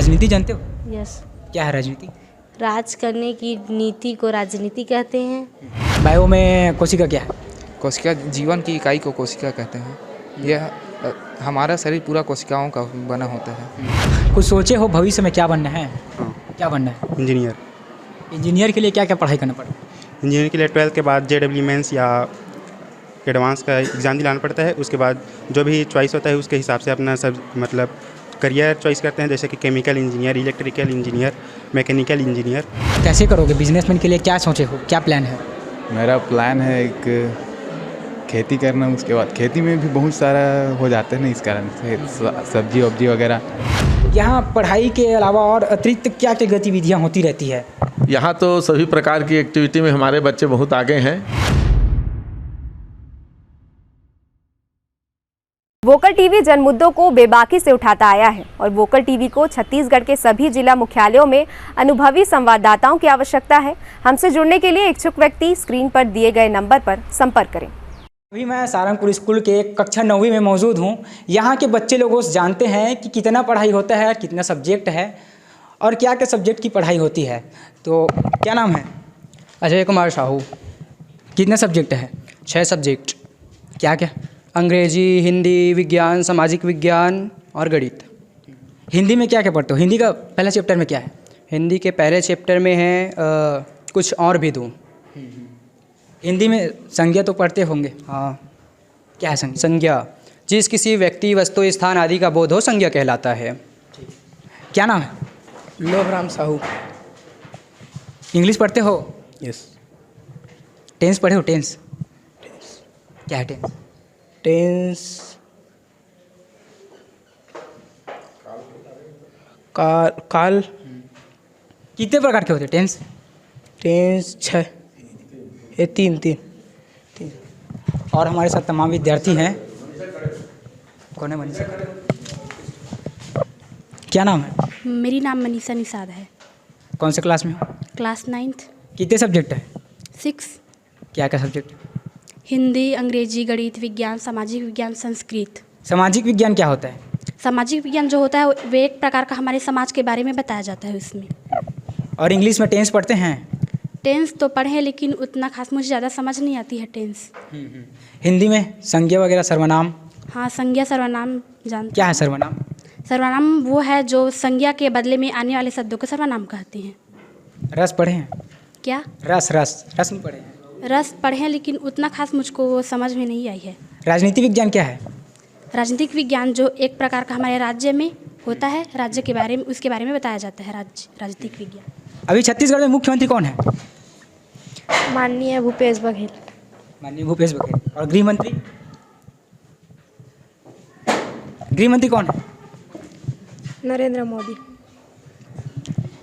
राजनीति जानते हो? यस। क्या है राजनीति? राज करने की नीति को राजनीति कहते हैं। बायो में कोशिका क्या है? कोशिका जीवन की इकाई को कोशिका कहते हैं। यह हमारा शरीर पूरा कोशिकाओं का बना होता है। कुछ सोचे हो भविष्य में क्या बनना है? हाँ, क्या बनना है? इंजीनियर। इंजीनियर के लिए क्या क्या पढ़ाई करना पड़ेगा? इंजीनियर के लिए 12th के बाद JEE मेंस या एडवांस का एग्ज़ाम दिलाना पड़ता है। उसके बाद जो भी चॉइस होता है उसके हिसाब से अपना सब मतलब करियर चॉइस करते हैं, जैसे कि chemical engineer, electrical engineer, mechanical engineer. कैसे करोगे? बिजनेसमैन के लिए क्या सोचे हो? क्या प्लान है? मेरा प्लान है एक खेती करना, उसके बाद खेती में भी बहुत सारा हो जाता है ना, इस कारण से सब्जी वब्जी वगैरह। यहाँ पढ़ाई के अलावा और अतिरिक्त क्या क्या गतिविधियाँ होती रहती है? यहाँ तो सभी प्रकार की एक्टिविटी में हमारे बच्चे बहुत आगे हैं। वोकल टीवी जन मुद्दों को बेबाकी से उठाता आया है और वोकल टीवी को छत्तीसगढ़ के सभी जिला मुख्यालयों में अनुभवी संवाददाताओं की आवश्यकता है। हमसे जुड़ने के लिए इच्छुक व्यक्ति स्क्रीन पर दिए गए नंबर पर संपर्क करें। अभी मैं सारंगपुर स्कूल के कक्षा 9वीं में मौजूद हूँ। यहाँ के बच्चे लोगों से जानते हैं कि कितना पढ़ाई होता है, कितना सब्जेक्ट है और क्या क्या सब्जेक्ट की पढ़ाई होती है। तो क्या नाम है? अजय कुमार साहू। कितने सब्जेक्ट है? 6 सब्जेक्ट। क्या क्या? अंग्रेजी, हिंदी, विज्ञान, सामाजिक विज्ञान और गणित। हिंदी में क्या क्या पढ़ते हो? हिंदी का पहला चैप्टर में क्या है? हिंदी के पहले चैप्टर में है कुछ और भी दूँ। हिंदी में संज्ञा तो पढ़ते होंगे। हाँ। क्या है संज्ञा? संज्ञा जिस किसी व्यक्ति, वस्तु, स्थान आदि का बोध हो, संज्ञा कहलाता है। क्या नाम है? लोभराम साहू। इंग्लिश पढ़ते हो? यस। टेंस पढ़े हो? टेंस क्या है? टेंस टेंस काल। कितने प्रकार के होते हैं टेंस? टेंस 6 ये 3। और हमारे साथ तमाम विद्यार्थी हैं। कौन है? मनीषा। क्या नाम है? मेरी नाम मनीषा निषाद है। कौन से क्लास में हो? Class 9th। कितने सब्जेक्ट है? 6। क्या क्या सब्जेक्ट? हिंदी, अंग्रेजी, गणित, विज्ञान, सामाजिक विज्ञान, संस्कृत। सामाजिक विज्ञान क्या होता है? सामाजिक विज्ञान जो होता है वो एक प्रकार का हमारे समाज के बारे में बताया जाता है उसमें। और इंग्लिश में टेंस पढ़ते हैं? टेंस तो पढ़े लेकिन उतना खास मुझे ज़्यादा समझ नहीं आती है टेंस। हिंदी में संज्ञा वगैरह, सर्वनाम? हाँ, संज्ञा सर्वनाम जानते। क्या है सर्वनाम? सर्वनाम वो है जो संज्ञा के बदले में आने वाले शब्दों को सर्वनाम कहते हैं। रस पढ़े हैं? क्या? रस नहीं पढ़े हैं? रस पढ़े हैं लेकिन उतना खास मुझको वो समझ में नहीं आई है। राजनीति विज्ञान क्या है? राजनीतिक विज्ञान जो एक प्रकार का हमारे राज्य में होता है, राज्य के बारे में, उसके बारे में बताया जाता है। राजनीतिक विज्ञान। अभी छत्तीसगढ़ में मुख्यमंत्री कौन है? माननीय भूपेश बघेल। माननीय भूपेश बघेल। और गृह मंत्री? गृह मंत्री कौन है? नरेंद्र मोदी।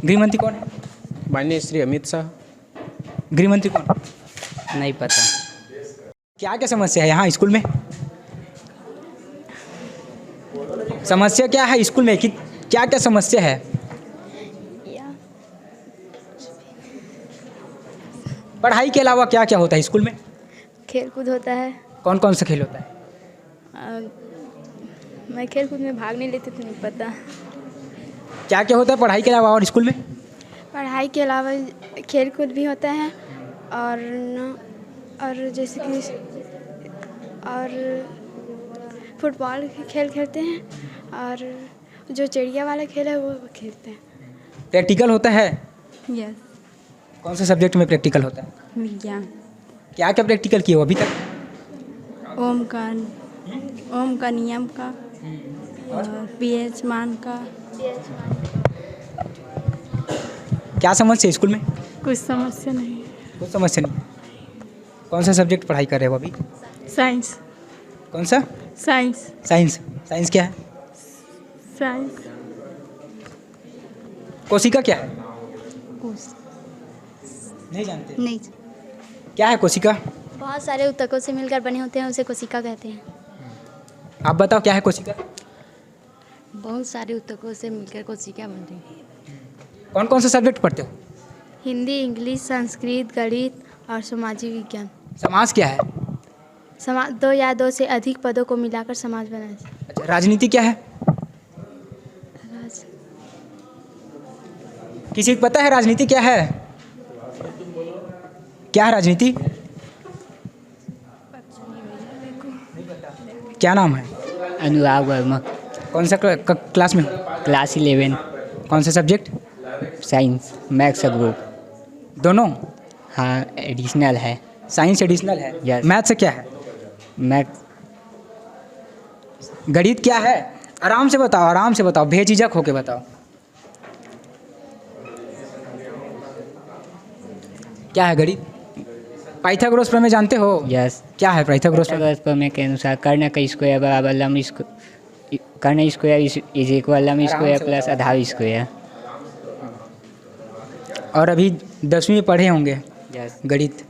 गृह मंत्री कौन है? माननीय श्री अमित शाह। गृह मंत्री कौन? नहीं पता। क्या क्या समस्या है यहाँ स्कूल में? समस्या क्या है स्कूल में? क्या क्या समस्या है? पढ़ाई के अलावा क्या क्या होता है स्कूल में? खेल कूद होता है। कौन कौन सा खेल होता है? मैं खेल कूद में भाग नहीं लेती तो नहीं पता। क्या क्या होता है पढ़ाई के अलावा और स्कूल में? पढ़ाई के अलावा खेल कूद भी होता है और जैसे कि और फुटबॉल खेल खेलते हैं और जो चिड़िया वाला खेल है वो खेलते हैं। प्रैक्टिकल होता है? यस। कौन से सब्जेक्ट में प्रैक्टिकल होता है? विज्ञान। क्या क्या प्रैक्टिकल किए हो अभी तक? ओम का नियम का और pH मान का। क्या समस्या है स्कूल में? कुछ समस्या नहीं। कोई समस्या नहीं। कौन सा सब्जेक्ट पढ़ाई कर रहे हो अभी? साइंस। कौन सा? साइंस क्या है? साइंस। कोशिका क्या है? नहीं जानते? नहीं। क्या है कोशिका? बहुत सारे ऊतकों से मिलकर बने होते हैं, उसे कोशिका कहते हैं। आप बताओ क्या है कोशिका? बहुत सारे ऊतकों से मिलकर कोशिका बनती है। कौन कौन सा सब्जेक्ट पढ़ते हो? हिंदी, इंग्लिश, संस्कृत, गणित और सामाजिक विज्ञान। समाज क्या है? समाज 2 या 2 से अधिक पदों को मिलाकर समाज बनाया। अच्छा, राजनीति क्या है? किसी को पता है राजनीति क्या है? क्या है राजनीति? क्या नाम है? अनुराग वर्मा। कौन सा क्लास में हो? क्लास 11 कौन सा सब्जेक्ट? साइंस मैथ्स सब ग्रुप। दोनों? हाँ एडिशनल है। साइंस एडिशनल है। Yes. मैथ से क्या है? मैथ्स गणित क्या है? आराम से बताओ, बेझिझक होके बताओ। क्या है गणित? पाइथागोरस प्रमेय जानते हो? यस। क्या है पाइथागोरस प्रमेय? पाइथागोरस प्रमेय के अनुसार कर्ण का स्क्वायर बराबर लंब कर्ण स्क्वायर इज इक्वल लंब स्क्वायर प्लस आधार स्क्वायर। और अभी 10वीं में पढ़े होंगे यस। गणित।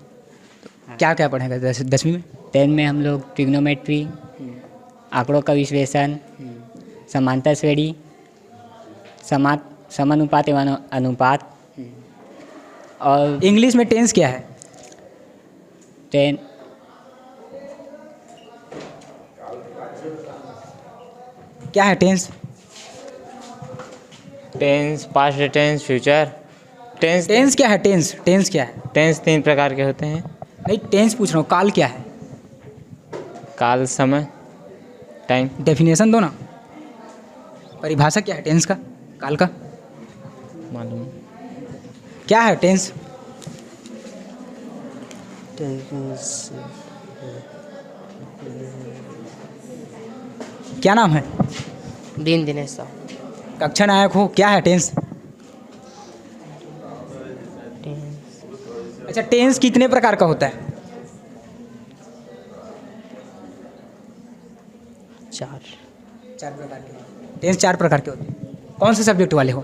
क्या क्या पढ़ेगा 10वीं में? 10 में हम लोग ट्रिग्नोमेट्री, आंकड़ों का विश्लेषण, समांतर श्रेणी, समानुपात एवं अनुपात। और इंग्लिश में टेंस क्या है? 10 क्या है tense? Tense, past tense, future tense. Tense क्या है? टेंस क्या है? टेंस 3 प्रकार के होते हैं। नहीं, टेंस पूछ रहा हूँ। काल क्या है? काल, समय, टाइम। डेफिनेशन दो ना। परिभाषा क्या है टेंस का, काल का? मालूम। क्या है टेंस? क्या नाम है? दिन दिनेश साहु। कक्षा नायक हो। क्या है टेंस? अच्छा, टेंस कितने प्रकार का होता है? 4 प्रकार के। टेंस 4 प्रकार के होते हैं। कौन से सब्जेक्ट वाले हो?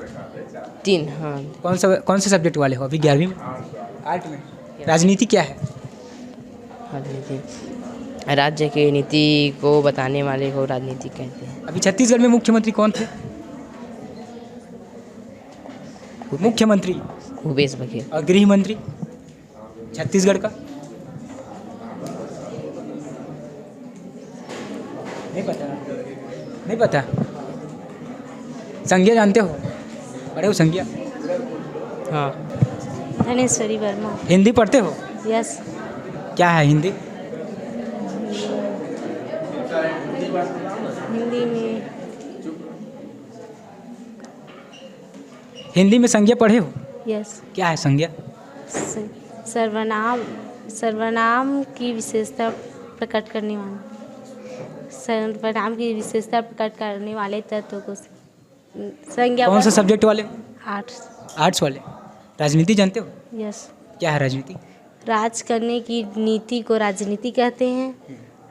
3। हाँ। कौन से सब्जेक्ट वाले हो? अभी 11वीं में? आर्ट में। राजनीति क्या है? राजनीति राज्य के नीति को बताने वाले को राजनीति कहते हैं। अभी छत्तीसगढ़ में मुख्यमंत्री कौन थे? मुख्यमंत्री भूपेश बघेल। और गृह मंत्री छत्तीसगढ़ का? नहीं पता। संज्ञा जानते हो? पढ़े हो संज्ञा? हाँ। धनेश्वरी वर्मा। हिंदी पढ़ते हो? यस। क्या है हिंदी? हिंदी में संज्ञा पढ़े हो? यस। क्या है संज्ञा? सर्वनाम की विशेषता प्रकट करने वाला, सर्वनाम की विशेषता प्रकट करने वाले तत्व को संज्ञा। कौन सा सब्जेक्ट वाले? आर्ट्स वाले। राजनीति जानते हो? यस। क्या है राजनीति? राज करने की नीति को राजनीति कहते हैं।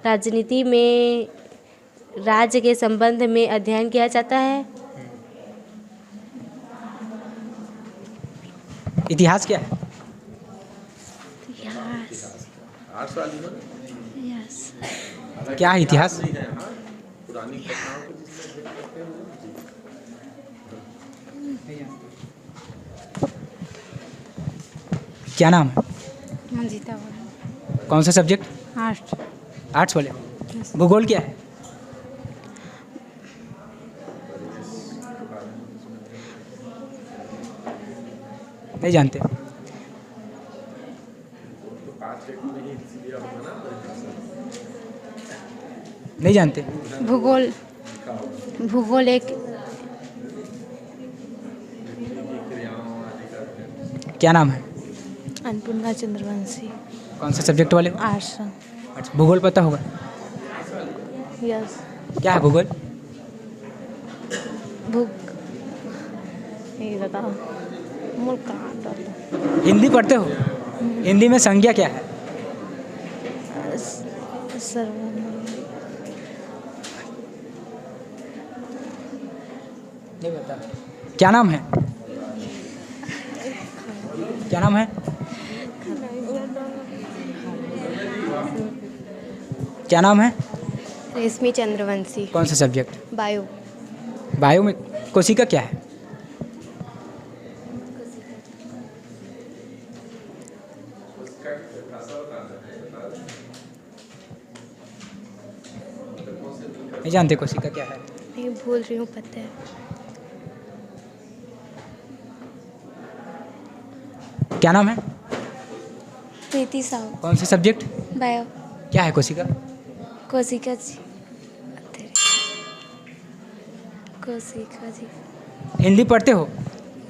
राजनीति में राज्य के संबंध में अध्ययन किया जाता है। इतिहास क्या है? यस। क्या है इतिहास? क्या नाम है? मंजिता। कौन सा सब्जेक्ट? आर्ट्स वाले। भूगोल क्या है? नहीं जानते? नहीं जानते? भूगोल एक। क्या नाम है? अन्नपूर्णा चंद्रवंशी। कौन सा सब्जेक्ट वाले? आर्ट्स। भूगोल पता होगा? यस। क्या है भूगोल? नहीं बताओ। हिंदी पढ़ते हो? हिंदी में संज्ञा क्या है? नहीं बता। क्या नाम है? क्या नाम है? क्या नाम है? रेशमी चंद्रवंशी। कौन सा सब्जेक्ट? बायो। बायो में कोशिका क्या है? नहीं जानते कोशिका क्या है? नहीं, भूल रही हूँ, पता है। क्या नाम है? प्रीति साहू। कौन से सब्जेक्ट? बायो। क्या है कोशिका? कोशिका जी। कोशिका जी। हिंदी पढ़ते हो?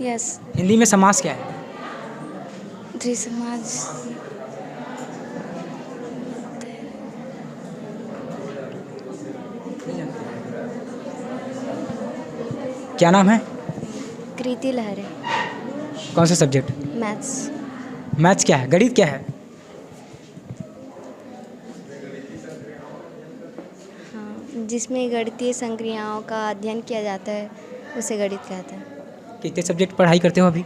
यस। हिंदी में समास क्या है? द्विसमाज। क्या नाम है? कृति लहरे। कौन सा सब्जेक्ट? मैथ्स। मैथ्स क्या है? गणित क्या है? हाँ, जिसमें गणितीय संक्रियाओं का अध्ययन किया जाता है उसे गणित कहते हैं। कितने सब्जेक्ट पढ़ाई करते हो अभी?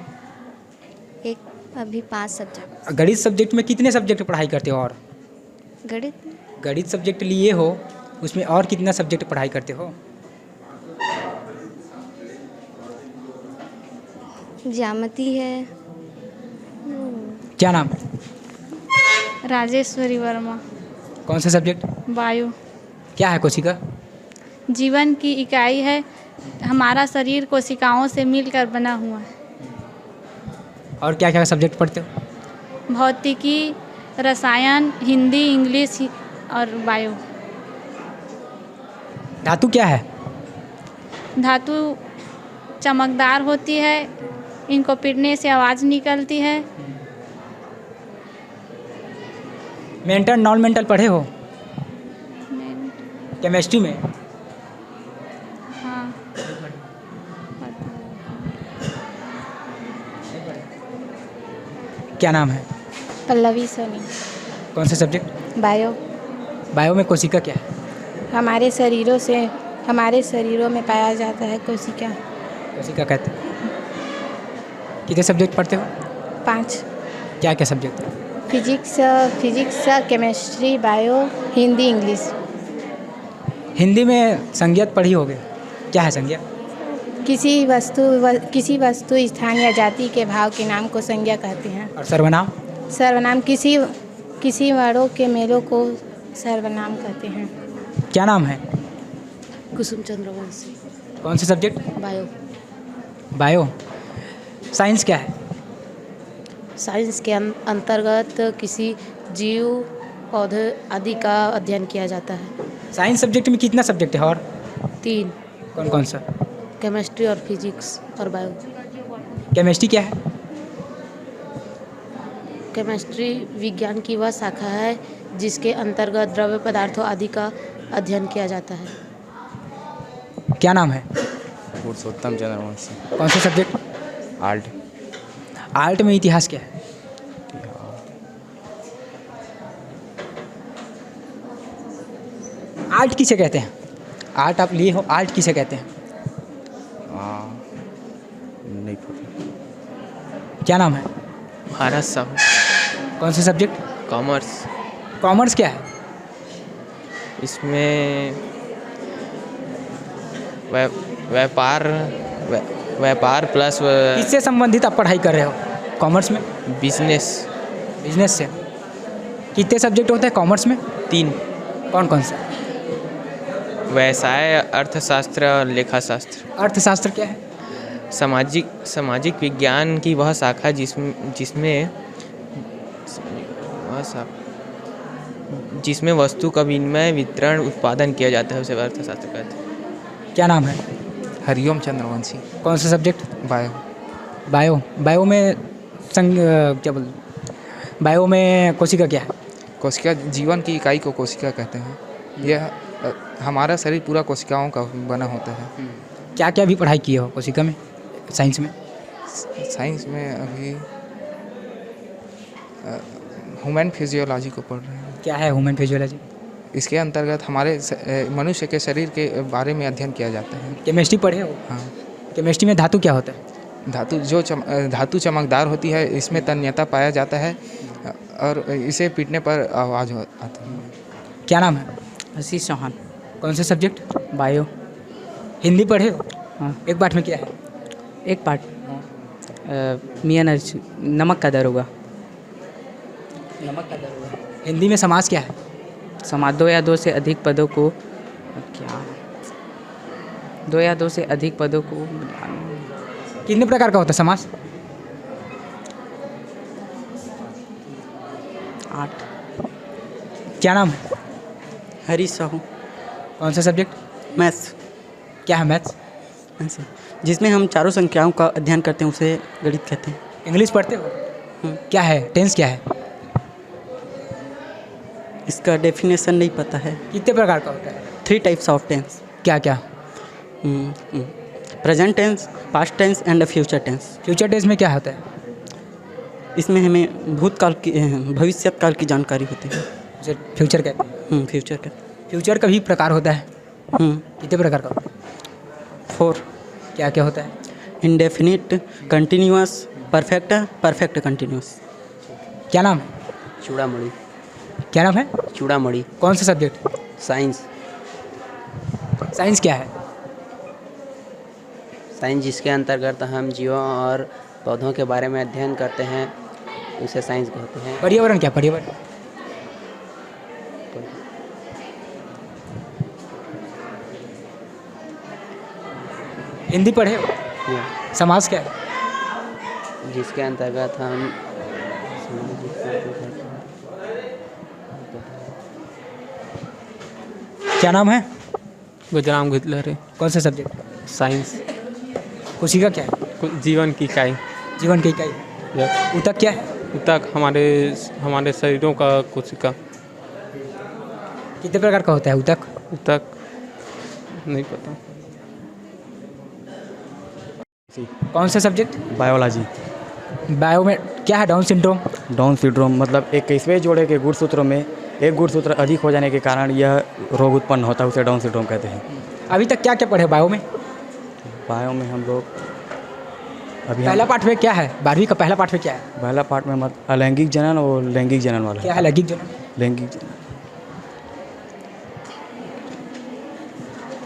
अभी 5 सब्जेक्ट। गणित सब्जेक्ट में कितने सब्जेक्ट पढ़ाई करते हो? और गणित सब्जेक्ट लिए हो उसमें और कितना सब्जेक्ट पढ़ाई करते हो? ज्यामिति है। क्या नाम? राजेश्वरी वर्मा। कौन सा सब्जेक्ट? वायु। क्या है कोशिका? जीवन की इकाई है। हमारा शरीर कोशिकाओं से मिलकर बना हुआ है। और क्या क्या सब्जेक्ट पढ़ते हो? भौतिकी, रसायन, हिंदी, इंग्लिश और बायो। धातु क्या है? धातु चमकदार होती है, इनको पीटने से आवाज़ निकलती है। मेंटल नॉन मेंटल पढ़े हो? केमिस्ट्री में? हाँ। क्या नाम है? पल्लवी सोनी। कौन सा सब्जेक्ट? बायो। बायो में कोशिका क्या है? हमारे शरीरों में पाया जाता है कोशिका। कोशिका कहते हैं। कितने सब्जेक्ट पढ़ते हो? 5। क्या क्या subject? Physics, chemistry, bio, Hindi, English. Hindi में संज्ञक पढ़ी होगे। क्या है संज्ञा? किसी वस्तु स्थान या जाति के भाव के नाम को संज्ञा कहते हैं। और सर्वनाम? सर्वनाम किसी वर्णों के मेलों को सर्वनाम कहते हैं। क्या नाम है? कुसुम चंद्रवंशी। कौन से सब्जेक्ट? बायो। बायो। साइंस क्या है? साइंस के अंतर्गत किसी जीव, पौधे आदि का अध्ययन किया जाता है। साइंस सब्जेक्ट में कितना सब्जेक्ट है? और 3। कौन कौन सा? केमिस्ट्री और फिजिक्स और बायो। केमिस्ट्री क्या है? केमिस्ट्री विज्ञान की वह शाखा है जिसके अंतर्गत द्रव्य पदार्थों आदि का अध्ययन किया जाता है। क्या नाम है? पुरुषोत्तम चंद्रवंशी। कौन सा सब्जेक्ट? आर्ट। आर्ट में इतिहास क्या है? आर्ट किसे कहते हैं? आर्ट आप लिए हो, आर्ट किसे कहते हैं? नहीं पता। क्या नाम है? भारत साहब। कौन से सब्जेक्ट? कॉमर्स। कॉमर्स क्या है? इसमें व्यापार प्लस किससे संबंधित आप पढ़ाई कर रहे हो कॉमर्स में? बिजनेस से। कितने सब्जेक्ट होते हैं कॉमर्स में? 3। कौन कौन सा? व्यवसाय, अर्थशास्त्र और लेखाशास्त्र। अर्थशास्त्र क्या है? सामाजिक विज्ञान की वह शाखा जिसमें वस्तु का विनिमय, वितरण, उत्पादन किया जाता है, उसे अर्थशास्त्र कहते हैं। क्या नाम है? हरिओम चंद्रवंशी। कौन सा सब्जेक्ट? बायो। बायो में बायो में कोशिका क्या है? कोशिका जीवन की इकाई को कोशिका कहते हैं। यह हमारा शरीर पूरा कोशिकाओं का बना होता है। क्या क्या भी पढ़ाई किए हो कोशिका में? साइंस में? साइंस में अभी ह्यूमन फिजियोलॉजी को पढ़ रहे हैं। क्या है ह्यूमन फिजियोलॉजी? इसके अंतर्गत हमारे मनुष्य के शरीर के बारे में अध्ययन किया जाता है। केमिस्ट्री पढ़े हो? हाँ। केमिस्ट्री में धातु क्या होता है? धातु चमकदार होती है, इसमें तन्यता पाया जाता है और इसे पीटने पर आवाज़ आती है। क्या नाम है? आशीष चौहान। कौन से सब्जेक्ट? बायो। हिंदी पढ़े हो? हाँ। एक पाठ में क्या है? एक पाठ मियां नमक का दर होगा। नमक का दर होगा। हिंदी में समास क्या है? समास 2 या 2 से अधिक पदों को 2 या 2 से अधिक पदों को कितने प्रकार का होता है समास? क्या नाम है? हरीश साहू। कौन सा सब्जेक्ट? मैथ्स। क्या है मैथ्स? जिसमें हम चारों संख्याओं का अध्ययन करते हैं उसे गणित कहते हैं। इंग्लिश पढ़ते हो? क्या है टेंस क्या है? इसका डेफिनेशन नहीं पता है। कितने प्रकार का होता है? 3 टाइप्स ऑफ टेंस। क्या क्या? Present tense, past tense and future tense. Future tense में क्या होता है? इसमें हमें भूतकाल की भविष्य काल की जानकारी होती है। जो फ्यूचर कहते हैं। फ्यूचर का। फ्यूचर का भी प्रकार होता है? कितने प्रकार का होता है? 4। क्या क्या होता है? Indefinite, continuous, perfect, perfect continuous. क्या नाम है? चूड़ामणि। क्या नाम है? चूड़ामणि। कौन सा सब्जेक्ट? साइंस। साइंस क्या है? साइंस जिसके अंतर्गत हम जीवों और पौधों के बारे में अध्ययन करते हैं उसे साइंस कहते हैं। पर्यावरण क्या? पर्यावरण हिंदी पढ़े हो? समाज क्या है? जिसके अंतर्गत हम क्या नाम है? गुजराम गुजलरे। कौन सा सब्जेक्ट? साइंस। कोशिका क्या है? जीवन की इकाई। जीवन की इकाई। ऊतक क्या है? ऊतक हमारे शरीरों का कोशिका। कितने प्रकार का होता है ऊतक? ऊतक नहीं पता। कौन सा सब्जेक्ट? बायोलॉजी। बायो में क्या है? Down syndrome. डाउन सिंड्रोम मतलब 21वें जोड़े के गुणसूत्रों में एक गुणसूत्र अधिक हो जाने के कारण यह रोग उत्पन्न होता है, उसे डाउन सिंड्रोम कहते हैं। अभी तक क्या क्या पढ़े बायो में? बायो में हम लोग अभी पहला पाठ में क्या है? 12वीं का पहला पाठ में क्या है? पहला पाठ में अलैंगिक जनन और लैंगिक जनन वाला। क्या है लैंगिक जनन? लैंगिक जनन।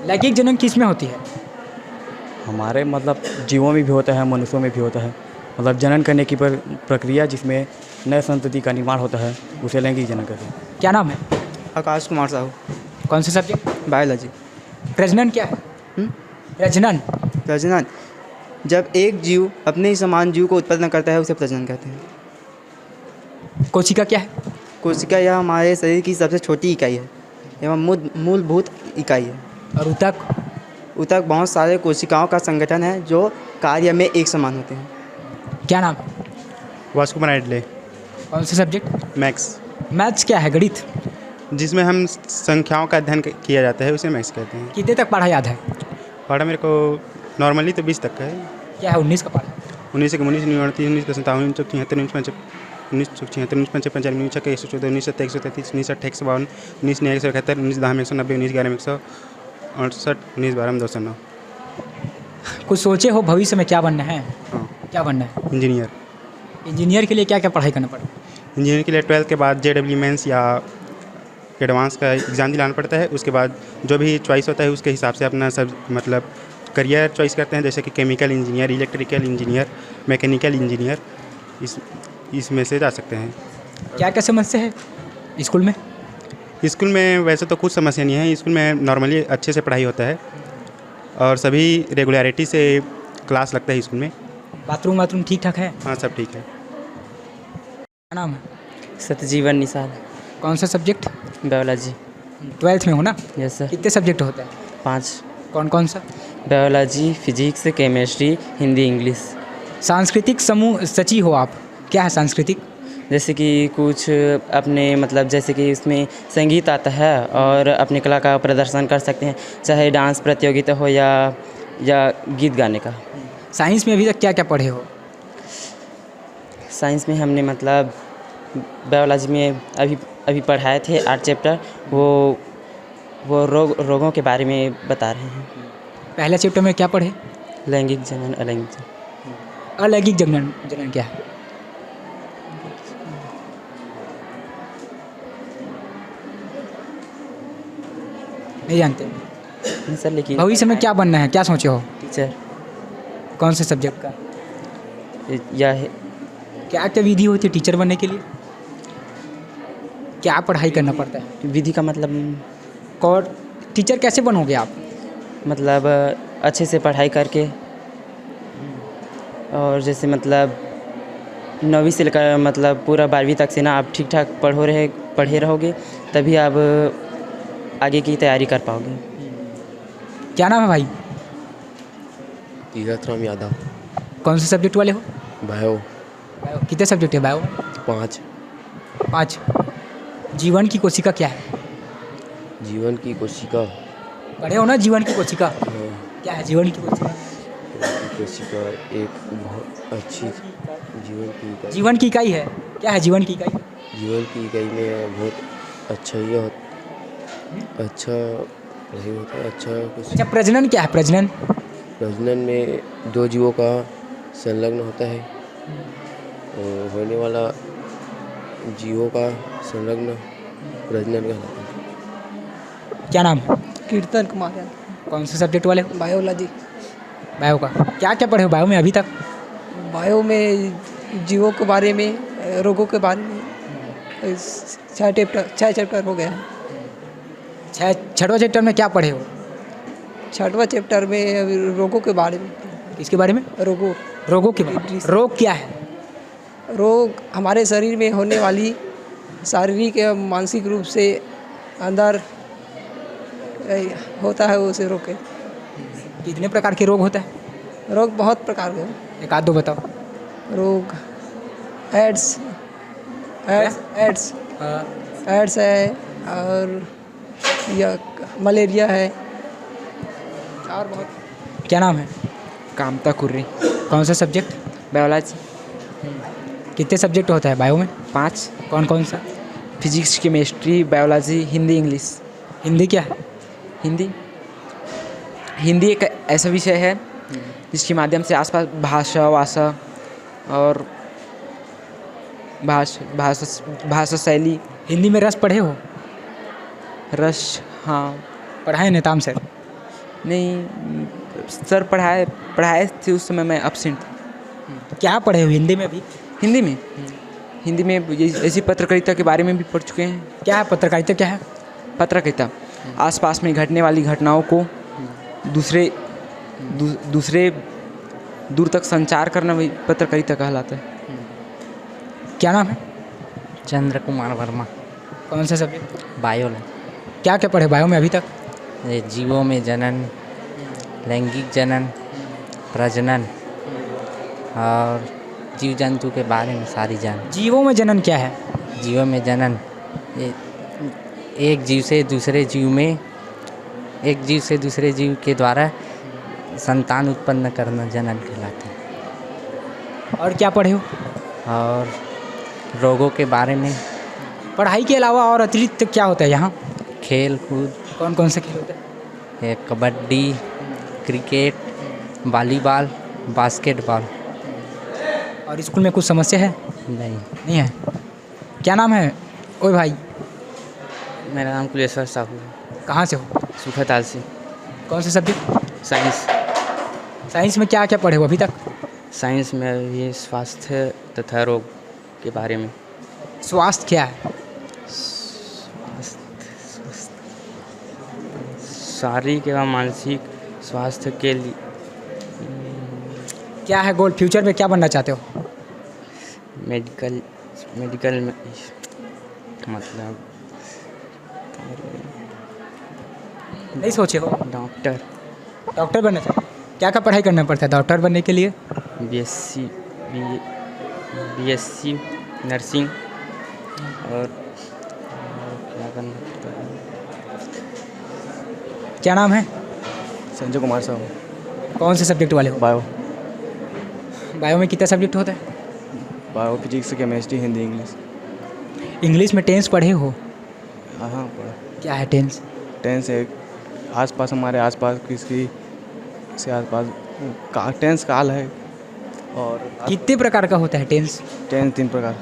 लैंगिक जनन किस में होती है? हमारे मतलब जीवों में भी होता है, मनुष्यों में भी होता है। मतलब जनन करने की प्रक्रिया जिसमें नए संतति का निर्माण होता है उसे लैंगिक जनन कहते हैं। क्या नाम है? आकाश कुमार साहू। कौन सा सब्जेक्ट? बायोलॉजी। प्रजनन क्या है? प्रजनन। प्रजनन जब एक जीव अपने ही समान जीव को उत्पन्न करता है उसे प्रजनन कहते हैं। कोशिका क्या है? कोशिका यह हमारे शरीर की सबसे छोटी इकाई है एवं मूलभूत इकाई है। और ऊतक? ऊतक बहुत सारे कोशिकाओं का संगठन है जो कार्य में एक समान होते हैं। क्या नाम? वास्को बनाइडले। कौन सा सब्जेक्ट? मैथ्स। मैथ्स क्या है? गणित। जिसमें हम संख्याओं का अध्ययन किया जाता है उसे मैथ्स कहते हैं। कितने तक पढ़ा याद है? पढ़ा मेरे को नॉर्मली तो 20 तक का है। क्या है? 19 का पढ़ा? 19 19 19 19 57 19 19 55 19 114 19 23 19 28 52 19 171 19 10 190 19 11 168 19 12 209। कुछ सोचे हो भविष्य में क्या बनना है? क्या बनना है? इंजीनियर। इंजीनियर के लिए क्या क्या पढ़ाई करना पड़ेगा? इंजीनियर के लिए 12th के बाद JEE मेंस या एडवांस का एग्ज़ाम दिलाना पड़ता है। उसके बाद जो भी चॉइस होता है उसके हिसाब से अपना सब मतलब करियर चॉइस करते हैं, जैसे कि chemical engineer, electrical engineer, mechanical engineer, इसमें से जा सकते हैं। क्या क्या समस्या है स्कूल में? स्कूल में वैसे तो कुछ समस्या नहीं है। स्कूल में नॉर्मली अच्छे से पढ़ाई होता है और सभी रेगुलरिटी से क्लास लगता है स्कूल में। बाथरूम ठीक ठाक है? हाँ सब ठीक है। क्या नाम है? सतजीवन निषाद। कौन सा सब्जेक्ट? बायोलॉजी। 12th में हो ना? Yes sir. कितने सब्जेक्ट होते हैं? 5। कौन कौन सा? Biology, physics, chemistry, Hindi, English. सांस्कृतिक समूह सचिव हो आप, क्या है सांस्कृतिक? जैसे कि कुछ अपने मतलब जैसे कि इसमें संगीत आता है और अपनी कला का प्रदर्शन कर सकते हैं, चाहे डांस प्रतियोगिता हो या गीत गाने का। साइंस में अभी तक क्या क्या पढ़े हो? साइंस में हमने मतलब बायोलॉजी में अभी पढ़ाए थे 8 चैप्टर। वो रोगों के बारे में बता रहे हैं। पहले चैप्टर में क्या पढ़े? लैंगिक जनन, अलैंगिक जनन। अलैंगिक जनन क्या है? नहीं जानते? नहीं सर, लेकिन भविष्य में क्या बनना है, क्या सोचे हो? टीचर। कौन से सब्जेक्ट का? या क्या क्या विधि होती है टीचर बनने के लिए? क्या पढ़ाई करना पड़ता है? विधि का मतलब टीचर कैसे बनोगे आप? मतलब अच्छे से पढ़ाई करके और जैसे मतलब 9वीं से लेकर मतलब पूरा 12वीं तक से ना आप ठीक ठाक पढ़े रहोगे तभी आप आगे की तैयारी कर पाओगे। क्या नाम है भाई? तीरथ राम यादव। कौन से सब्जेक्ट वाले हो? बायो। कितने सब्जेक्ट है बायो? 5। 5। जीवन की कोशिका क्या है? जीवन की कोशिका। पढ़े हो ना जीवन की कोशिका? क्या है जीवन की कोशिका? कोशिका एक बहुत अच्छी जीवन की इकाई। जीवन की इकाई है। क्या है जीवन की इकाई? जीवन की इकाई में बहुत अच्छा ये अच्छा नहीं होता है, अच्छा प्रजनन क्या है? प्रजनन प्रजनन में 2 जीवों का संलग्न होता है और होने वाला जीवों का संलग्न प्रजनन कहलाता है। क्या नाम? कीर्तन कुमार यादव। कौन से सब्जेक्ट वाले हो? बायोलॉजी। बायो का क्या क्या पढ़े हो बायो में अभी तक? बायो में जीवों के बारे में, रोगों के बारे में 6 चैप्टर हो गया है। 6वां चैप्टर में क्या पढ़े हो? 6वां चैप्टर में अभी रोगों के बारे में। किसके बारे में? रोगों के बारे में। रोग क्या है? रोग हमारे शरीर में होने वाली शारीरिक एवं मानसिक रूप से अंदर होता है उसे रोग के। कितने प्रकार के रोग होता है? रोग बहुत प्रकार के। एक आध दो बताओ। रोग एड्स है और या मलेरिया है और बहुत। क्या नाम है? कामता कुर्री। कौन सा सब्जेक्ट? बायोलॉजी। कितने सब्जेक्ट होता है बायो में? 5। कौन कौन सा? Physics, chemistry, biology, Hindi, English. Hindi क्या है? हिंदी एक ऐसा विषय है जिसके माध्यम से आसपास भाषा और भाषा शैली। हिंदी में रस पढ़े हो? रस हाँ पढ़ाए नेताम सर? नहीं सर पढ़ाए थे उस समय मैं एब्सेंट था। क्या पढ़े हो हिंदी में भी? हिंदी में ऐसी पत्रकारिता के बारे में भी पढ़ चुके हैं। क्या है पत्रकारिता? क्या है पत्रकारिता? आसपास में घटने वाली घटनाओं को दूसरे दूर तक संचार करना भी पत्रकारिता कहलाता है। क्या नाम है? चंद्र कुमार वर्मा। कौन सा सब्जेक्ट? बायो। क्या क्या पढ़े बायो में अभी तक? जीवों में जनन, लैंगिक जनन, प्रजनन और जीव जंतु के बारे में सारी जान। जीवों में जनन क्या है? जीवों में जनन एक जीव से दूसरे जीव के द्वारा संतान उत्पन्न करना जनन कहलाता है। और क्या पढ़े हो? और रोगों के बारे में। पढ़ाई के अलावा और अतिरिक्त क्या होता है यहाँ? खेल कूद। कौन कौन से खेल होते हैं? Kabaddi, cricket, volleyball, basketball. और स्कूल में कुछ समस्या है? नहीं है। क्या नाम है ओए भाई? मेरा नाम कुलेश्वर साहू है। कहाँ से हो? सुखताल से। कौन से सब्जेक्ट? साइंस। साइंस में क्या क्या पढ़े हो अभी तक? साइंस में ये स्वास्थ्य तथा रोग के बारे में। स्वास्थ्य क्या है? शारीरिक एवं मानसिक स्वास्थ्य के लिए। क्या है गोल? फ्यूचर में क्या बनना चाहते हो? मेडिकल में मतलब नहीं सोचे हो? डॉक्टर बनना चाहते हो? क्या क्या पढ़ाई करना पड़ता है डॉक्टर बनने के लिए? बीएससी नर्सिंग और क्या करना पड़ता है। क्या नाम है? संजय कुमार साहू। कौन से सब्जेक्ट वाले हो? बायो में कितना सब्जेक्ट होता है? Bio, physics, chemistry, Hindi, English. English में टेंस पढ़े हो? हाँ पढ़ा। क्या है टेंस? टेंस एक आसपास हमारे आसपास किसी से आसपास का टेंस काल है। और कितने प्रकार का होता है टेंस? 3 प्रकार।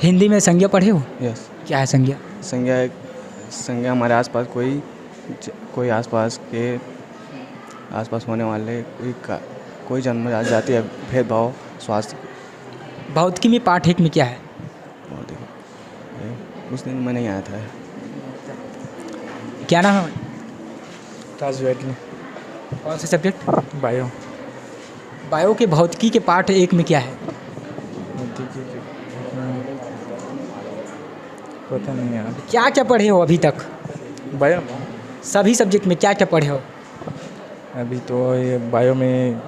हिंदी में संज्ञा पढ़े हो? यस। क्या है संज्ञा? संज्ञा हमारे आसपास कोई आसपास होने वाले कोई जन्म जाति है भेदभाव स्वास्थ्य। भौतिकी में पाठ 1 में क्या है? उस दिन मैं नहीं आया था। क्या नाम है? ताजवेद। कौन से सब्जेक्ट? बायो। बायो के भौतिकी के पाठ 1 में क्या है? पता नहीं यार। क्या क्या पढ़े हो अभी तक? बायो सभी सब्जेक्ट में क्या क्या पढ़े हो? अभी तो ये बायो में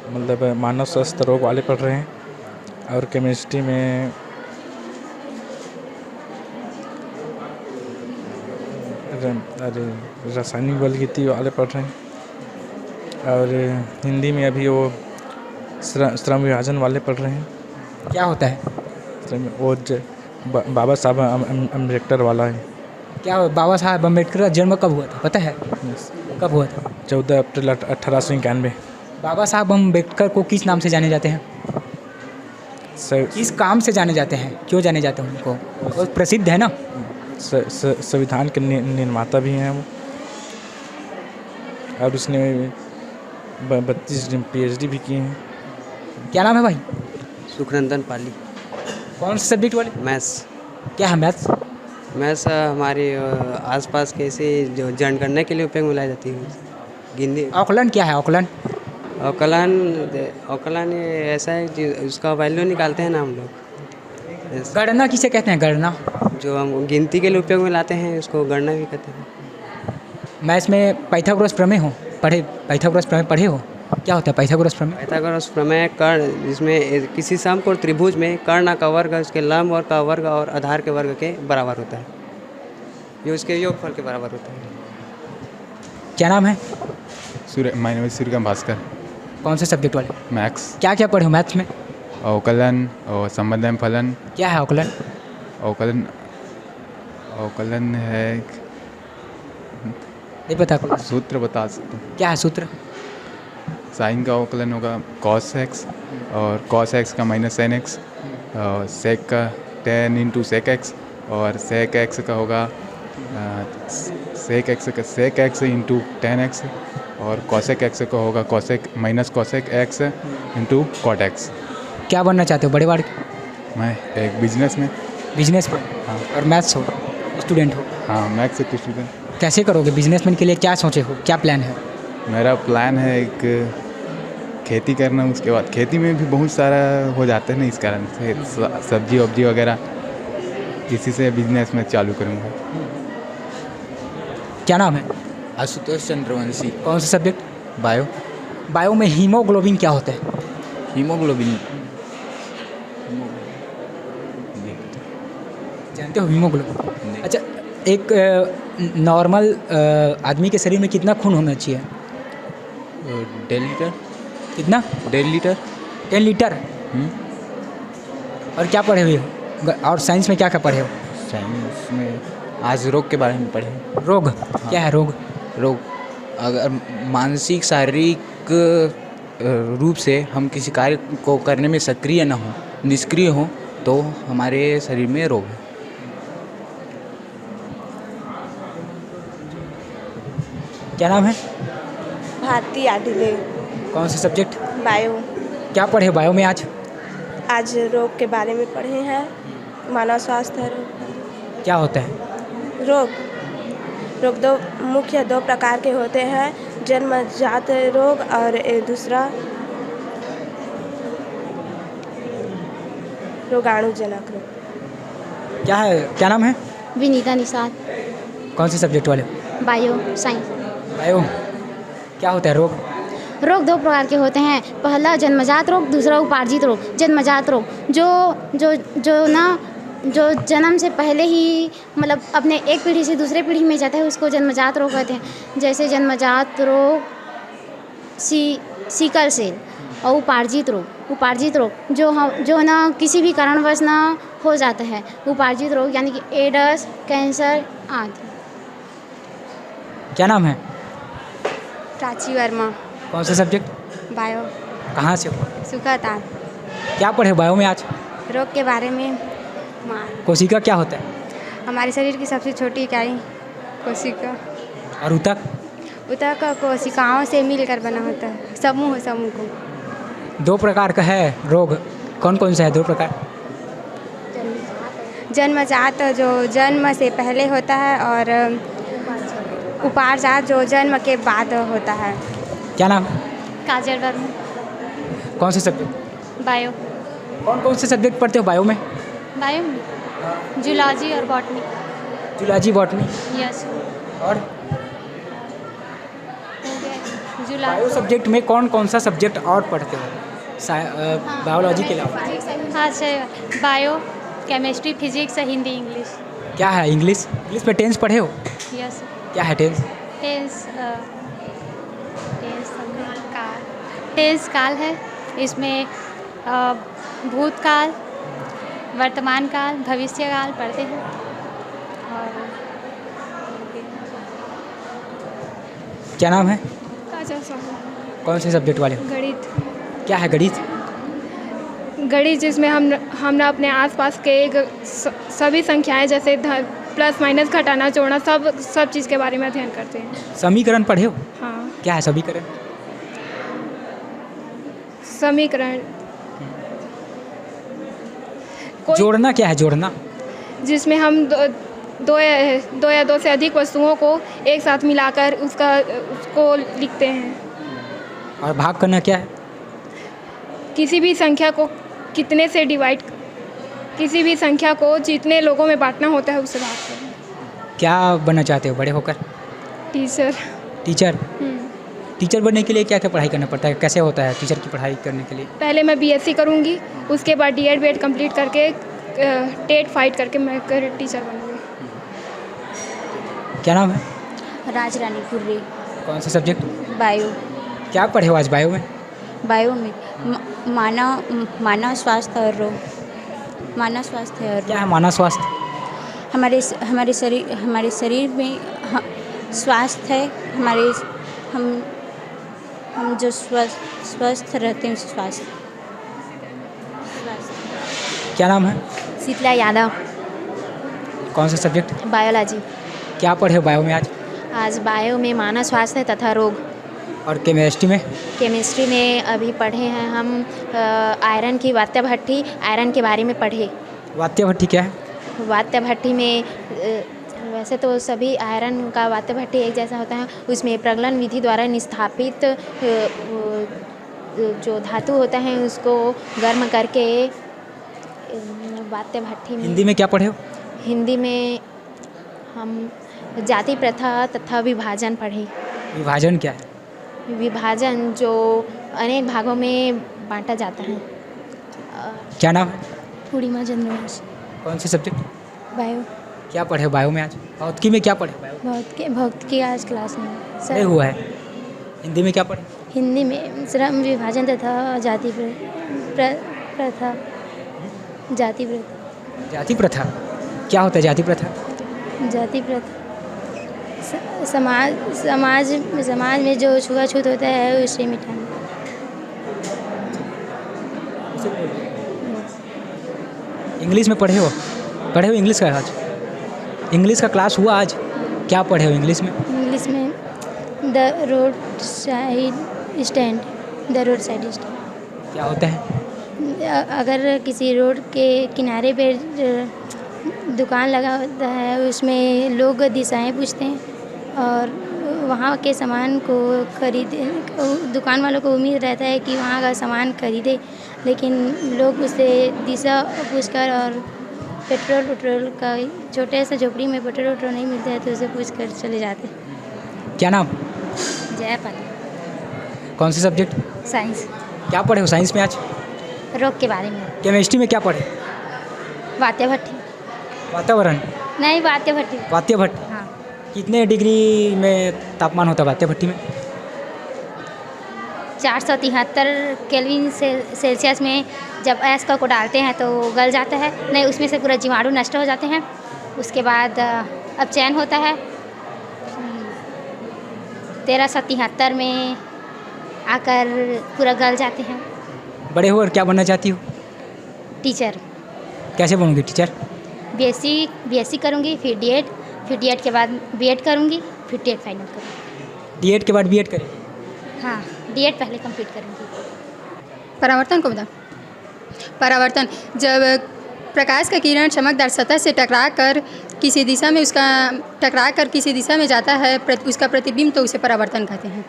मतलब मानव स्वास्थ्य रोग वाले पढ़ रहे हैं, और केमिस्ट्री में अरे रासायनिक बलगीति वाले पढ़ रहे हैं, और हिंदी में अभी वो श्रम विभाजन वाले पढ़ रहे हैं। क्या होता है? वो बाबा साहब अम्बेडकर वाला है। क्या बाबा साहब अम्बेडकर का जन्म कब हुआ था पता है? कब हुआ था? 14 अप्रैल 1891। बाबा साहब अम्बेडकर को किस नाम से जाने जाते हैं? किस काम से जाने जाते हैं? क्यों जाने जाते हैं उनको? बहुत प्रसिद्ध है ना। संविधान के निर्माता भी हैं वो, और उसने 32 PhD भी किए हैं। क्या नाम है भाई? सुखनंदन पाली। कौन से सब्जेक्ट वाले? मैथ्स। क्या है मैथ्स? मैथ्स हमारे आसपास के ऐसे जो जनगणना के लिए उपयोग में लाई जाती है गिनती। औकलन क्या है? औकलन औकलन ऐसा है कि उसका वैल्यू निकालते हैं ना हम लोग। गणना किसे कहते हैं? गणना जो हम गिनती के लिए उपयोग में लाते हैं उसको गणना भी कहते हैं। मैथ्स में पाइथागोरस प्रमेय पाइथागोरस प्रमेय पढ़े हो? क्या होता है पाइथागोरस प्रमेय? पाइथागोरस प्रमेय कर्ण, जिसमें किसी समकोण त्रिभुज में कर्ण का वर्ग उसके लंब वर्ग का वर्ग और आधार के वर्ग के बराबर होता है, ये उसके योगफल के बराबर होता है। क्या नाम है? My name is Suryakant Bhaskar. कौन से सब्जेक्ट वाले? मैथ्स। क्या क्या पढ़े हो मैथ्स में? अवकलन और संबंध एवं फलन। क्या है अवकलन? अवकलन है, नहीं पता। सूत्र बता सकते? क्या है सूत्र? साइन का अवकलन होगा cos x, और cos x का -sin x, और sec का tan इंटू sec x, और sec x का होगा sec x into tan x, और cosec x का होगा cosec x into cot x। क्या बनना चाहते हो बड़े बाड़? मैं एक बिजनेस में। हाँ। और मैथ्स हो स्टूडेंट हो? हाँ, मैथ्स के स्टूडेंट। कैसे करोगे बिजनेसमैन के लिए? क्या सोचे हो? क्या प्लान है? मेरा प्लान है एक खेती करना, उसके बाद खेती में भी बहुत सारा हो जाता है ना, इस कारण से सब्जी वब्जी वगैरह, इसी से बिजनेस में चालू करूँगा। क्या नाम है? आशुतोष चंद्रवंशी। कौन सा सब्जेक्ट? बायो। बायो में हीमोग्लोबिन क्या होता है? हीमोग्लोबिन जानते हो हीमोग्लोबिन? अच्छा, एक नॉर्मल आदमी के शरीर में कितना खून होना चाहिए? 1.5 लीटर। कितना? 1.5 लीटर। 10 लीटर। और क्या पढ़े हुए हो? और साइंस में क्या क्या पढ़े हो? साइंस में आज रोग के बारे में पढ़े। रोग? हाँ। क्या है रोग? रोग अगर मानसिक शारीरिक रूप से हम किसी कार्य को करने में सक्रिय न हो, निष्क्रिय हो, तो हमारे शरीर में रोग है। क्या नाम है? भारती आडिले। कौन सा सब्जेक्ट? बायो। क्या पढ़े हो बायो में आज? आज रोग के बारे में पढ़े हैं, मानव स्वास्थ्य रोग। क्या होता है? रोग मुख्य दो प्रकार के होते हैं, जन्मजात रोग और दूसरा रोगाणुजनक रोग। क्या है? क्या नाम है? विनीता निषाद। कौन से सब्जेक्ट वाले? Bio science. बायो। क्या होता है रोग? रोग दो प्रकार के होते हैं, पहला जन्मजात रोग, दूसरा उपार्जित रोग। जन्मजात रोग जो जन्म से पहले ही मतलब अपने एक पीढ़ी से दूसरे पीढ़ी में जाता है, उसको जन्मजात रोग कहते हैं। जैसे जन्मजात रोग सिकल सेल। और उपार्जित रोग जो ना किसी भी कारणवश ना हो जाता है, उपार्जित रोग यानी कि एड्स, कैंसर आदि। क्या नाम है? प्राची वर्मा। कौन सा सब्जेक्ट? बायो। कहाँ से हो? सुखातान। क्या पढ़े बायो में आज? रोग के बारे में। कोशिका क्या होता है? हमारे शरीर की सबसे छोटी इकाई कोशिका। और ऊतक? ऊतक कोशिकाओं से मिलकर बना होता है, समूह को। 2 प्रकार का है रोग, कौन कौन सा है 2 प्रकार? जन्मजात जो जन्म से पहले होता है, और उपार्जित जो जन्म के बाद होता है। क्या नाम? काजल वर्मा। कौन से सब्जेक्ट? बायो। कौन कौन से सब्जेक्ट पढ़ते हो बायो में? बायो में जूलॉजी और बॉटनी। Zoology botany yes. और हो गया बायो सब्जेक्ट में कौन कौन सा सब्जेक्ट और पढ़ते हो बायोलॉजी के अलावा? हाँ sir, bio, chemistry, physics, Hindi, English. क्या है इंग्लिश? इंग्लिश में टेंस पढ़े हो? यस। क्या है टेंस? टेंस काल है। इसमें भूतकाल, वर्तमान काल, भविष्य काल पढ़ते हैं। और क्या नाम है? काजल साहू। कौन से सब्जेक्ट वाले हो? गणित। क्या है गणित? गणित जिसमें हम अपने आसपास के सभी संख्याएं जैसे प्लस माइनस घटाना जोड़ना सब चीज़ के बारे में अध्ययन करते हैं। समीकरण पढ़े हो? हाँ। क्या है समीकरण? समीकरण जोड़ना क्या है? जोड़ना जिसमें हम दो या दो से अधिक वस्तुओं को एक साथ मिलाकर उसको लिखते हैं। और भाग करना क्या है? किसी भी संख्या को कितने से डिवाइड, किसी भी संख्या को जितने लोगों में बांटना होता है उसे भाग करना। क्या बनना चाहते हो बड़े होकर? टीचर। टीचर? टीचर बनने के लिए क्या क्या पढ़ाई करना पड़ता है? कैसे होता है टीचर की पढ़ाई करने के लिए? पहले मैं बीएससी करूँगी, उसके बाद डीएड बीएड कंप्लीट करके टेट फाइट करके मैं टीचर बनूँगी। क्या नाम है? राज रानी खुर्री। कौन सा सब्जेक्ट? बायो। क्या पढ़े हो आज बायो में? बायो में मानव स्वास्थ्य और रोग। मानव स्वास्थ्य और क्या है मानव स्वास्थ्य? हमारे शरीर में स्वास्थ्य है। हम जो स्वस्थ रहते हैं स्वास्थ्य। क्या नाम है? शीतला यादव। कौन सा सब्जेक्ट? बायोलॉजी। क्या पढ़े हो बायो में आज? आज बायो में मानव स्वास्थ्य तथा रोग। और केमिस्ट्री में? केमिस्ट्री में अभी पढ़े हैं हम आयरन की वात्य भट्टी, आयरन के बारे में पढ़े। वात्य भट्टी क्या है? वात्य भट्टी में वैसे तो सभी आयरन का वात्य भट्टी एक जैसा होता है, उसमें प्रगलन विधि द्वारा निस्थापित जो धातु होता है उसको गर्म करके वात्य भट्टी में। हिंदी में क्या पढ़े हो? हिंदी में हम जाति प्रथा तथा विभाजन पढ़े। विभाजन क्या है? विभाजन जो अनेक भागों में बांटा जाता है। क्या नाम है? पूर्णिमा चंद्रवंशी। कौन से सब्जेक्ट? बायो। क्या पढ़े हो बायो में आज? भौतिकी में क्या पढ़े? भौतिकी आज क्लास में सर हुआ है। हिंदी में क्या पढ़े? हिंदी में श्रम विभाजन तथा जाति प्रथा। जाति प्रथा। जाति प्रथा क्या होता है? जाति प्रथा? जाति प्रथा समाज में जो छुआछूत होता है उसे मिटाना। इंग्लिश में पढ़े हो? इंग्लिश का आज इंग्लिश का क्लास हुआ आज? क्या पढ़े हो इंग्लिश में? इंग्लिश में the road side stand. The road side stand क्या होता है? अगर किसी रोड के किनारे पे दुकान लगा होता है उसमें लोग दिशाएं पूछते हैं और वहाँ के सामान को खरीदे। दुकान वालों को उम्मीद रहता है कि वहाँ का सामान खरीदे, लेकिन लोग उससे दिशा पूछकर और पेट्रोल का छोटे से झोपड़ी में पेट्रोल नहीं मिलता है तो उसे पूछकर चले जाते हैं। क्या नाम? जयपाल। कौन से सब्जेक्ट? साइंस। क्या पढ़े हो साइंस में आज? रोग के बारे में। केमिस्ट्री में क्या पढ़े? वात्य भट्टी। वातावरण नहीं, वात्य भट्टी। वात्य भट्टी। हाँ। कितने डिग्री में तापमान होता है वात्य भट्टी में? 473 केल्विन सेल्सियस में जब ऐश को डालते हैं तो गल जाता है। नहीं, उसमें से पूरा जीवाणु नष्ट हो जाते हैं। उसके बाद अपचयन होता है। 1373 में आकर पूरा गल जाते हैं। बड़े होकर क्या बनना चाहती हो? टीचर। कैसे बनोगी टीचर? बीएससी करूँगी, फिर डीएड के बाद बीएड करूँगी, फिर टेट फाइनल करूँगी। डीएड के बाद बीएड करें? हाँ, डीएड पहले कंप्लीट करूँगी। परावर्तन को बता। परावर्तन जब प्रकाश का किरण चमकदार सतह से टकरा कर किसी दिशा में जाता है उसका प्रतिबिंब, तो उसे परावर्तन कहते हैं।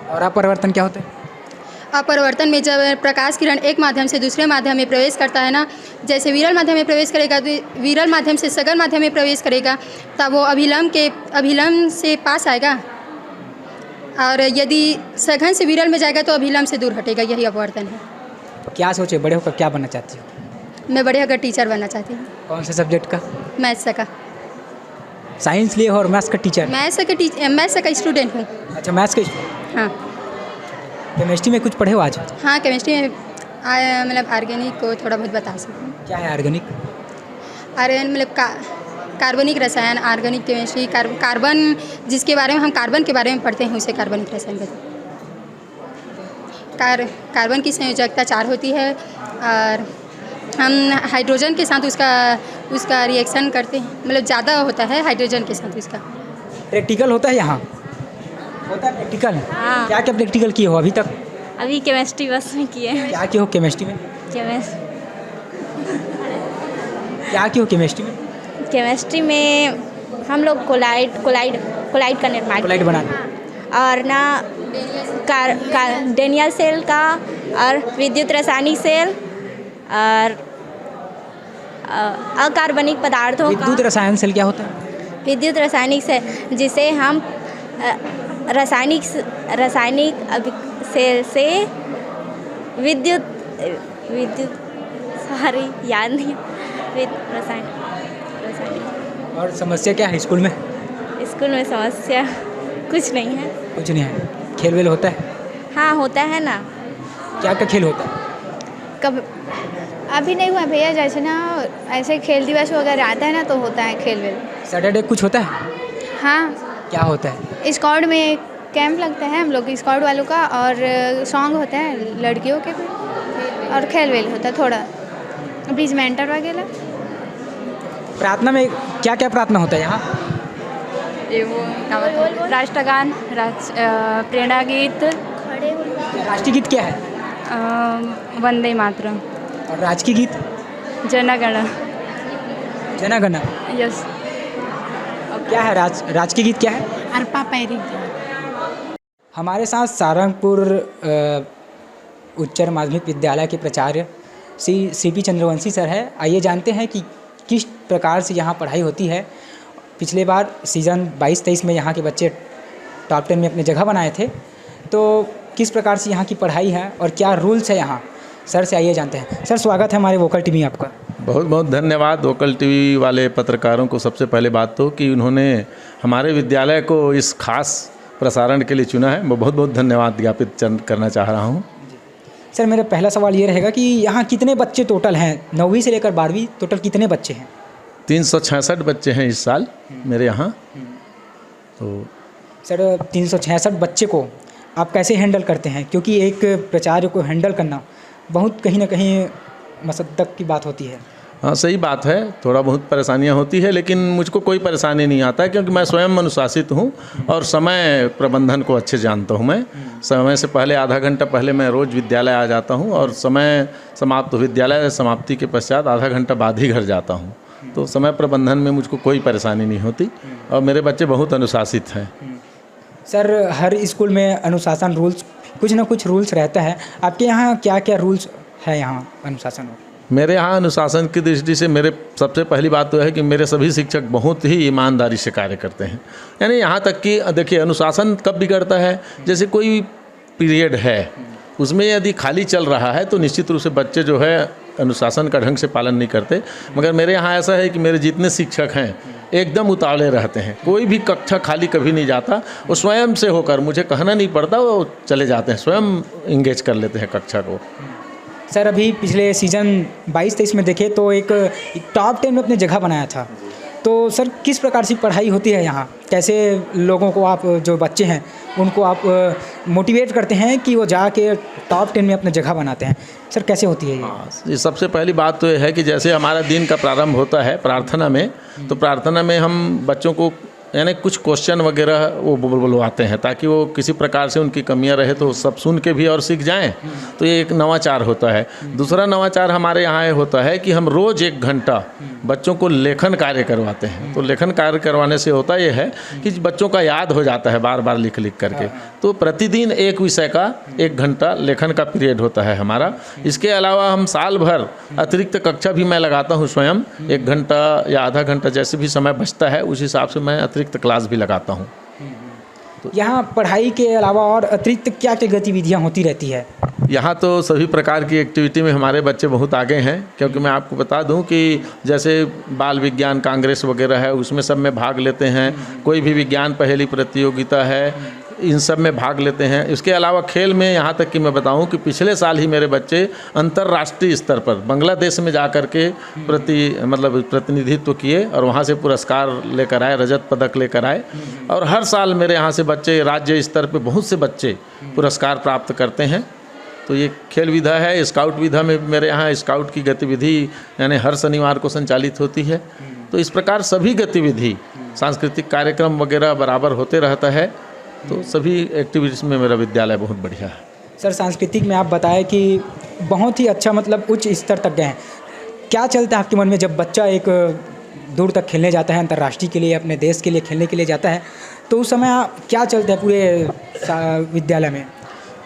और अपरावर्तन क्या होता है? अपरिवर्तन में जब प्रकाश किरण एक माध्यम से दूसरे माध्यम में प्रवेश करता है ना, जैसे विरल माध्यम में प्रवेश करेगा तो विरल माध्यम से सघन माध्यम में प्रवेश करेगा, तब वो अभिलंब से पास आएगा, और यदि सघन से विरल में जाएगा तो अभिलंब से दूर हटेगा। यही अपवर्तन है। क्या सोचे बड़े होकर क्या बनना चाहती हो? मैं बड़े होकर टीचर बनना चाहती हूँ। कौन से सब्जेक्ट का? मैथ्स का। साइंस लिए और मैथ्स का टीचर? मैथ्स का स्टूडेंट हूँ। अच्छा, मैथ्स का स्टूडेंट। हाँ। केमिस्ट्री में कुछ पढ़े हो आज? हाँ, केमिस्ट्री में मतलब ऑर्गेनिक को थोड़ा बहुत बता सकती हूँ। क्या है ऑर्गेनिक? आर्यन मतलब कार्बनिक रसायन, ऑर्गेनिक केमिस्ट्री, कार्बन, जिसके बारे में हम कार्बन के बारे में पढ़ते हैं उसे कार्बनिक रसायन कहते हैं। कार्बन की संयोजकता 4 होती है और हम हाइड्रोजन के साथ उसका रिएक्शन करते हैं, मतलब ज़्यादा होता है हाइड्रोजन के साथ उसका। प्रैक्टिकल होता है यहाँ? होता है प्रैक्टिकल? हाँ। क्या क्या प्रैक्टिकल किए हो अभी तक? अभी केमिस्ट्री बस में किए हैं। क्या किए हो केमिस्ट्री में? क्या किए हो केमिस्ट्री में? केमिस्ट्री में हम लोग कोलाइड का निर्माण, कोलाइड बनाना, और ना डेनियल सेल का, और विद्युत रासायनिक सेल, और अकार्बनिक पदार्थों का। विद्युत रसायन सेल क्या होता है? विद्युत रासायनिक सेल जिसे हम रासायनिक सेल से विद्युत सारी याद नहीं, रासायनिक। और समस्या क्या है स्कूल में? स्कूल में समस्या कुछ नहीं है। कुछ नहीं है। खेल वेल होता है? हाँ, होता है ना। क्या क्या खेल होता है? कब अभी नहीं हुआ भैया, जैसे ना ऐसे खेल दिवस वगैरह आता है ना तो होता है खेल वेल। सैटरडे कुछ होता है? हाँ। क्या होता है? स्काउट में कैंप लगता है हम लोग स्काउट वालों का, और सॉन्ग होता है लड़कियों के भी, और खेल वेल होता है थोड़ा, ब्रिज मेंटर वगैरह। प्रार्थना में क्या क्या प्रार्थना होता है यहाँ? राष्ट्रगान, प्रेरणा गीत। राष्ट्रीय गीत क्या है? वंदे मातरम। और राजकीय गीत? जनगण। जनगण। यस। क्या है राजकीय गीत क्या है? अर्पा पैरी। हमारे साथ सारंगपुर उच्चतर माध्यमिक विद्यालय के प्राचार्य CP चंद्रवंशी सर है। आइए जानते हैं कि किस प्रकार से यहाँ पढ़ाई होती है। पिछले बार सीज़न 22-23 में यहाँ के बच्चे टॉप 10 में अपनी जगह बनाए थे, तो किस प्रकार से यहाँ की पढ़ाई है और क्या रूल्स है यहाँ, सर से आइए जानते हैं। सर, स्वागत है हमारे वोकल टीवी में आपका। बहुत बहुत धन्यवाद वोकल टीवी वाले पत्रकारों को। सबसे पहले बात तो कि उन्होंने हमारे विद्यालय को इस खास प्रसारण के लिए चुना है, मैं बहुत बहुत धन्यवाद ज्ञापित करना चाह रहा हूँ। सर, मेरा पहला सवाल ये रहेगा कि यहाँ कितने बच्चे टोटल हैं? 9वीं से लेकर 12वीं टोटल कितने बच्चे हैं? 366 बच्चे हैं इस साल मेरे यहाँ। तो सर, 366 बच्चे को आप कैसे हैंडल करते हैं? क्योंकि एक प्राचार्य को हैंडल करना बहुत कहीं ना कहीं मशक्क़त की बात होती है। हाँ, सही बात है, थोड़ा बहुत परेशानियाँ होती है, लेकिन मुझको कोई परेशानी नहीं आता है क्योंकि मैं स्वयं अनुशासित हूँ और समय प्रबंधन को अच्छे जानता हूँ। मैं समय से पहले आधा घंटा पहले मैं रोज़ विद्यालय आ जाता हूँ और समय समाप्त विद्यालय समाप्ति के पश्चात आधा घंटा बाद ही घर जाता हूँ। तो समय प्रबंधन में मुझको कोई परेशानी नहीं होती और मेरे बच्चे बहुत अनुशासित हैं। सर, हर स्कूल में अनुशासन रूल्स, कुछ ना कुछ रूल्स रहता है। आपके यहाँ क्या क्या रूल्स है यहाँ अनुशासन में? मेरे यहाँ अनुशासन की दृष्टि से मेरे सबसे पहली बात तो है कि मेरे सभी शिक्षक बहुत ही ईमानदारी से कार्य करते हैं। यानी यहाँ तक कि देखिए, अनुशासन कब बिगड़ता है, जैसे कोई पीरियड है उसमें यदि खाली चल रहा है तो निश्चित रूप से बच्चे जो है अनुशासन का ढंग से पालन नहीं करते। मगर मेरे यहाँ ऐसा है कि मेरे जितने शिक्षक हैं एकदम उतावले रहते हैं, कोई भी कक्षा खाली कभी नहीं जाता। वो स्वयं से होकर, मुझे कहना नहीं पड़ता, वो चले जाते हैं, स्वयं इंगेज कर लेते हैं कक्षा को। सर, अभी पिछले सीज़न 22-23 में देखे तो एक टॉप 10 में अपनी जगह बनाया था, तो सर किस प्रकार से पढ़ाई होती है यहाँ? कैसे लोगों को आप, जो बच्चे हैं उनको आप मोटिवेट करते हैं कि वो जाके टॉप 10 में अपनी जगह बनाते हैं? सर, कैसे होती है ये? सबसे पहली बात तो ये है कि जैसे हमारा दिन का प्रारंभ होता है प्रार्थना में, तो प्रार्थना में हम बच्चों को यानी कुछ क्वेश्चन वगैरह वो बुलवाते हैं ताकि वो किसी प्रकार से उनकी कमियां रहे तो सब सुन के भी और सीख जाएं। तो ये एक नवाचार होता है। दूसरा नवाचार हमारे यहाँ ये होता है कि हम रोज़ 1 घंटा बच्चों को लेखन कार्य करवाते हैं। तो लेखन कार्य करवाने से होता ये है कि बच्चों का याद हो जाता है बार बार लिख करके। तो प्रतिदिन एक विषय का 1 घंटा लेखन का पीरियड होता है हमारा। इसके अलावा हम साल भर अतिरिक्त कक्षा भी मैं लगाता हूँ स्वयं, 1 घंटा या आधा घंटा जैसे भी समय बचता है उस हिसाब से मैं अतिरिक्त क्लास भी लगाता हूँ। तो यहाँ पढ़ाई के अलावा और अतिरिक्त क्या क्या गतिविधियाँ होती रहती है? यहाँ तो सभी प्रकार की एक्टिविटी में हमारे बच्चे बहुत आगे हैं, क्योंकि मैं आपको बता दूं कि जैसे बाल विज्ञान कांग्रेस वगैरह है उसमें सब में भाग लेते हैं, कोई भी विज्ञान पहेली प्रतियोगिता है इन सब में भाग लेते हैं। इसके अलावा खेल में यहाँ तक कि मैं बताऊं कि पिछले साल ही मेरे बच्चे अंतर्राष्ट्रीय स्तर पर बांग्लादेश में जाकर के प्रतिनिधित्व किए और वहाँ से पुरस्कार लेकर आए, रजत पदक लेकर आए। और हर साल मेरे यहाँ से बच्चे राज्य स्तर पर बहुत से बच्चे पुरस्कार प्राप्त करते हैं। तो ये खेल विधा है। स्काउट विधा में मेरे यहाँ स्काउट की गतिविधि यानी हर शनिवार को संचालित होती है। तो इस प्रकार सभी गतिविधि सांस्कृतिक कार्यक्रम वगैरह बराबर होते रहता है। तो सभी एक्टिविटीज़ में मेरा विद्यालय बहुत बढ़िया है। सर सांस्कृतिक में आप बताएं कि बहुत ही अच्छा मतलब उच्च स्तर तक गए हैं। क्या चलता है आपके मन में जब बच्चा एक दूर तक खेलने जाता है, अंतर्राष्ट्रीय के लिए, अपने देश के लिए खेलने के लिए जाता है, तो उस समय क्या चलता है पूरे विद्यालय में?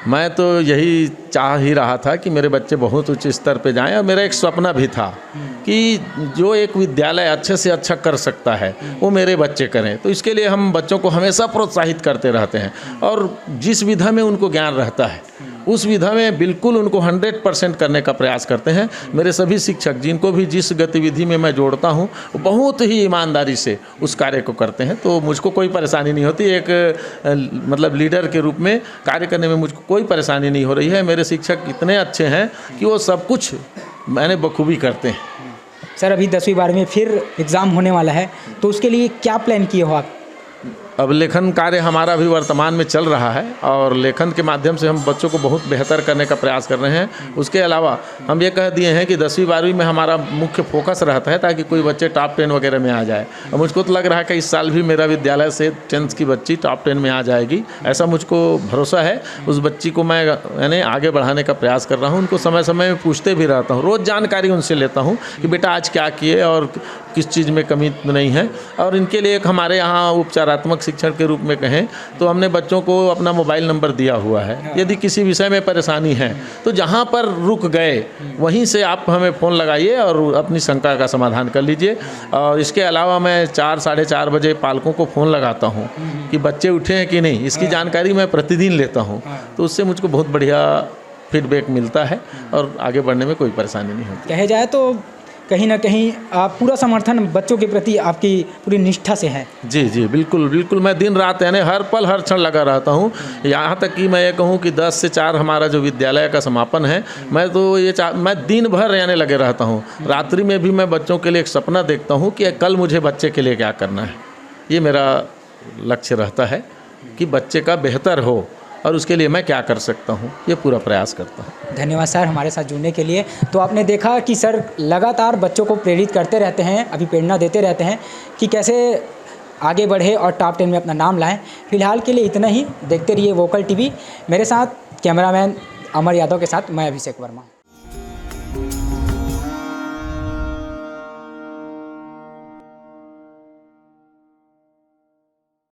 मैं तो यही चाह ही रहा था कि मेरे बच्चे बहुत उच्च स्तर पे जाएं, और मेरा एक सपना भी था कि जो एक विद्यालय अच्छे से अच्छा कर सकता है वो मेरे बच्चे करें। तो इसके लिए हम बच्चों को हमेशा प्रोत्साहित करते रहते हैं, और जिस विधा में उनको ज्ञान रहता है उस विधा में बिल्कुल उनको 100% करने का प्रयास करते हैं। मेरे सभी शिक्षक जिनको भी जिस गतिविधि में मैं जोड़ता हूँ वो बहुत ही ईमानदारी से उस कार्य को करते हैं। तो मुझको कोई परेशानी नहीं होती। एक मतलब लीडर के रूप में कार्य करने में मुझको कोई परेशानी नहीं हो रही है। मेरे शिक्षक इतने अच्छे हैं कि वो सब कुछ मैंने बखूबी करते हैं। सर अभी 10वीं 12वीं में फिर एग्ज़ाम होने वाला है, तो उसके लिए क्या प्लान किए हो आप? अब लेखन कार्य हमारा भी वर्तमान में चल रहा है, और लेखन के माध्यम से हम बच्चों को बहुत बेहतर करने का प्रयास कर रहे हैं। उसके अलावा हम ये कह दिए हैं कि 10वीं 12वीं में हमारा मुख्य फोकस रहता है ताकि कोई बच्चे टॉप 10 वगैरह में आ जाए। और मुझको तो लग रहा है कि इस साल भी मेरा विद्यालय से 10th की बच्ची टॉप 10 में आ जाएगी, ऐसा मुझको भरोसा है। उस बच्ची को मैं यानी आगे बढ़ाने का प्रयास कर रहा हूँ। उनको समय समय में पूछते भी रहता हूँ, रोज़ जानकारी उनसे लेता हूँ कि बेटा आज क्या किए और किस चीज़ में कमी नहीं है। और इनके लिए एक हमारे यहाँ उपचारात्मक शिक्षण के रूप में कहें तो हमने बच्चों को अपना मोबाइल नंबर दिया हुआ है। यदि किसी विषय में परेशानी है तो जहाँ पर रुक गए वहीं से आप हमें फ़ोन लगाइए और अपनी शंका का समाधान कर लीजिए। और इसके अलावा मैं 4 साढ़े 4 बजे पालकों को फ़ोन लगाता हूँ कि बच्चे उठे हैं कि नहीं, इसकी जानकारी मैं प्रतिदिन लेता हूँ। तो उससे मुझको बहुत बढ़िया फीडबैक मिलता है और आगे बढ़ने में कोई परेशानी नहीं होती। कहे जाए तो कहीं ना कहीं आप पूरा समर्थन बच्चों के प्रति आपकी पूरी निष्ठा से है। जी जी बिल्कुल बिल्कुल। मैं दिन रात यानी हर पल हर क्षण लगा रहता हूँ। यहाँ तक कि मैं ये कहूँ कि 10 से 4 हमारा जो विद्यालय का समापन है, मैं तो मैं दिन भर यानी लगे रहता हूँ। रात्रि में भी मैं बच्चों के लिए एक सपना देखता हूँ कि कल मुझे बच्चे के लिए क्या करना है। ये मेरा लक्ष्य रहता है कि बच्चे का बेहतर हो और उसके लिए मैं क्या कर सकता हूँ, ये पूरा प्रयास करता हूँ। धन्यवाद सर हमारे साथ जुड़ने के लिए। तो आपने देखा कि सर लगातार बच्चों को प्रेरित करते रहते हैं, अभी प्रेरणा देते रहते हैं कि कैसे आगे बढ़े और टॉप 10 में अपना नाम लाएं। फिलहाल के लिए इतना ही। देखते रहिए वोकल टीवी। मेरे साथ कैमरामैन अमर यादव के साथ मैं अभिषेक वर्मा।